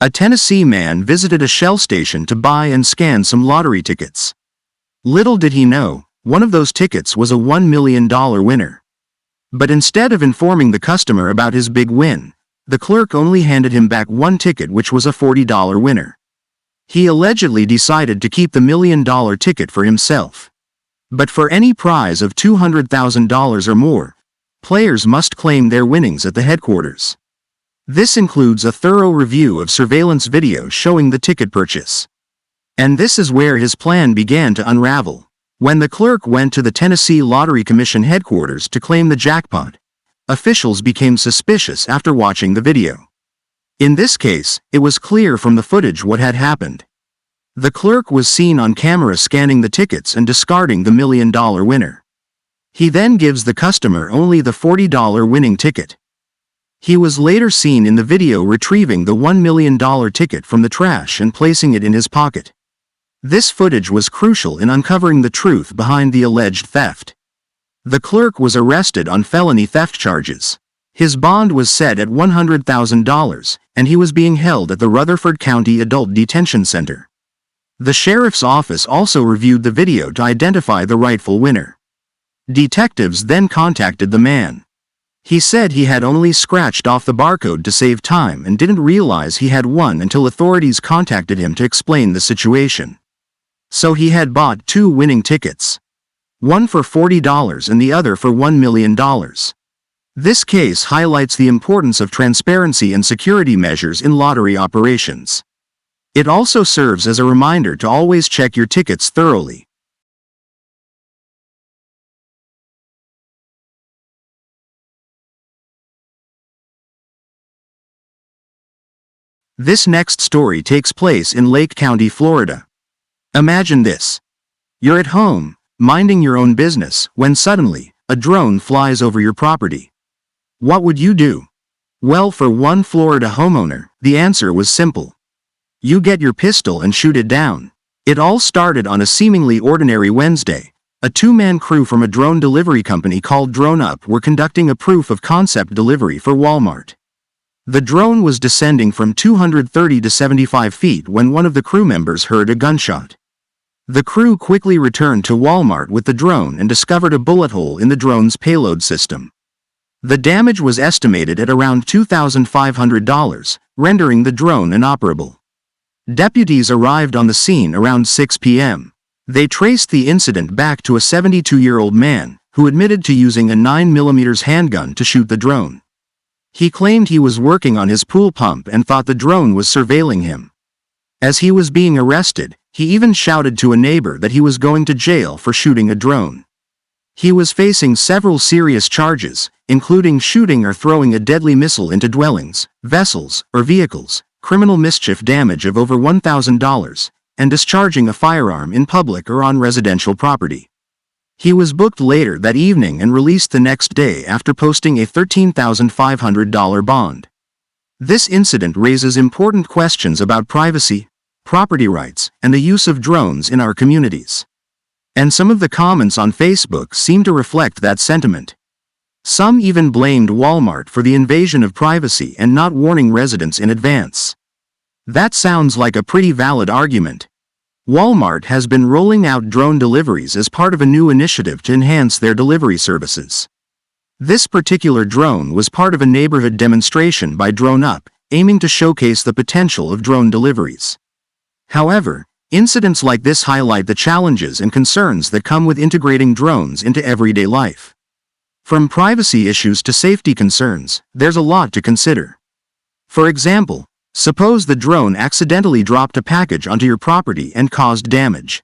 A Tennessee man visited a Shell station to buy and scan some lottery tickets. Little did he know, one of those tickets was a $1 million winner. But instead of informing the customer about his big win, the clerk only handed him back one ticket, which was a $40 winner. He allegedly decided to keep the $1 million ticket for himself. But for any prize of $200,000 or more, players must claim their winnings at the headquarters. This includes a thorough review of surveillance video showing the ticket purchase. And this is where his plan began to unravel. When the clerk went to the Tennessee Lottery Commission headquarters to claim the jackpot, officials became suspicious after watching the video. In this case, it was clear from the footage what had happened. The clerk was seen on camera scanning the tickets and discarding the $1 million winner. He then gives the customer only the $40 winning ticket. He was later seen in the video retrieving the $1 million ticket from the trash and placing it in his pocket. This footage was crucial in uncovering the truth behind the alleged theft. The clerk was arrested on felony theft charges. His bond was set at $100,000, and he was being held at the Rutherford County Adult Detention Center. The sheriff's office also reviewed the video to identify the rightful winner. Detectives then contacted the man. He said he had only scratched off the barcode to save time and didn't realize he had won until authorities contacted him to explain the situation. So he had bought two winning tickets. One for $40 and the other for $1 million. This case highlights the importance of transparency and security measures in lottery operations. It also serves as a reminder to always check your tickets thoroughly. This next story takes place in Lake County, Florida. Imagine this. You're at home, minding your own business, when suddenly, a drone flies over your property. What would you do? Well, for one Florida homeowner, the answer was simple. You get your pistol and shoot it down. It all started on a seemingly ordinary Wednesday. A two-man crew from a drone delivery company called Drone Up were conducting a proof-of-concept delivery for Walmart. The drone was descending from 230 to 75 feet when one of the crew members heard a gunshot. The crew quickly returned to Walmart with the drone and discovered a bullet hole in the drone's payload system. The damage was estimated at around $2,500, rendering the drone inoperable. Deputies arrived on the scene around 6 p.m. They traced the incident back to a 72-year-old man, who admitted to using a 9mm handgun to shoot the drone. He claimed he was working on his pool pump and thought the drone was surveilling him. As he was being arrested, he even shouted to a neighbor that he was going to jail for shooting a drone. He was facing several serious charges, including shooting or throwing a deadly missile into dwellings, vessels, or vehicles, criminal mischief damage of over $1,000, and discharging a firearm in public or on residential property. He was booked later that evening and released the next day after posting a $13,500 bond. This incident raises important questions about privacy, property rights, and the use of drones in our communities. And some of the comments on Facebook seem to reflect that sentiment. Some even blamed Walmart for the invasion of privacy and not warning residents in advance. That sounds like a pretty valid argument. Walmart has been rolling out drone deliveries as part of a new initiative to enhance their delivery services. This particular drone was part of a neighborhood demonstration by Drone Up, aiming to showcase the potential of drone deliveries. However, incidents like this highlight the challenges and concerns that come with integrating drones into everyday life. From privacy issues to safety concerns, there's a lot to consider. For example, suppose the drone accidentally dropped a package onto your property and caused damage.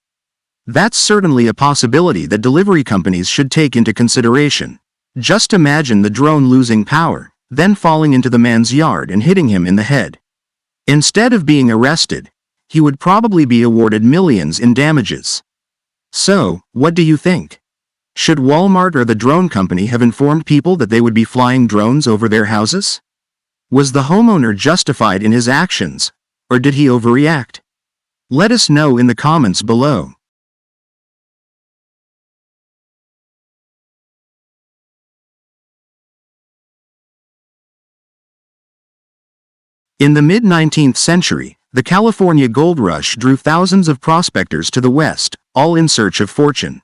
That's certainly a possibility that delivery companies should take into consideration. Just imagine the drone losing power, then falling into the man's yard and hitting him in the head. Instead of being arrested, he would probably be awarded millions in damages. So, what do you think? Should Walmart or the drone company have informed people that they would be flying drones over their houses? Was the homeowner justified in his actions, or did he overreact? Let us know in the comments below. In the mid-19th century, the California gold rush drew thousands of prospectors to the West, all in search of fortune.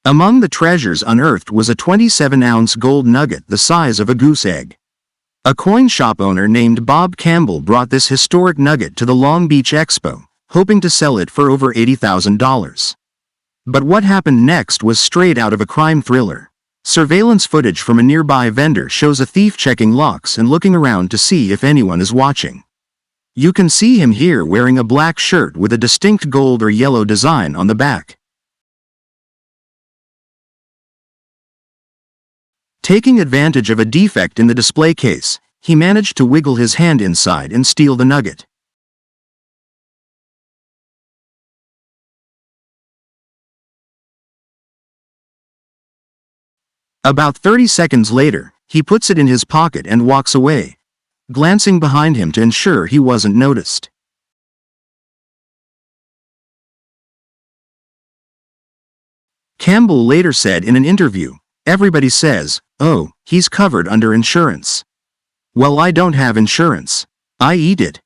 Among the treasures unearthed was a 27-ounce gold nugget the size of a goose egg. A coin shop owner named Bob Campbell brought this historic nugget to the Long Beach Expo, hoping to sell it for over $80,000. But what happened next was straight out of a crime thriller. Surveillance footage from a nearby vendor shows a thief checking locks and looking around to see if anyone is watching. You can see him here wearing a black shirt with a distinct gold or yellow design on the back. Taking advantage of a defect in the display case, he managed to wiggle his hand inside and steal the nugget. About 30 seconds later, he puts it in his pocket and walks away, glancing behind him to ensure he wasn't noticed. Campbell later said in an interview, "Everybody says, oh, he's covered under insurance. Well, I don't have insurance. I eat it."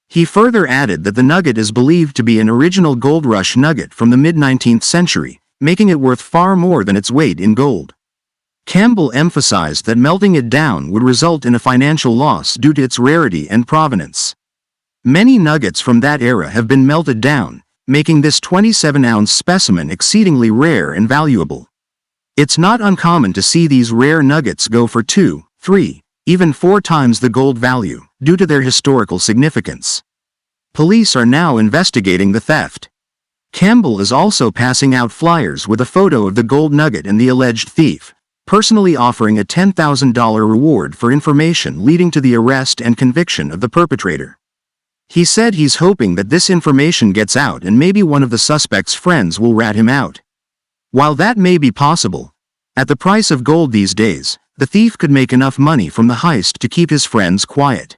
He further added that the nugget is believed to be an original gold rush nugget from the mid-19th century, making it worth far more than its weight in gold. Campbell emphasized that melting it down would result in a financial loss due to its rarity and provenance. Many nuggets from that era have been melted down, making this 27-ounce specimen exceedingly rare and valuable. It's not uncommon to see these rare nuggets go for 2, 3, even 4 times the gold value, due to their historical significance. Police are now investigating the theft. Campbell is also passing out flyers with a photo of the gold nugget and the alleged thief, personally offering a $10,000 reward for information leading to the arrest and conviction of the perpetrator. He said he's hoping that this information gets out and maybe one of the suspect's friends will rat him out. While that may be possible, at the price of gold these days, the thief could make enough money from the heist to keep his friends quiet.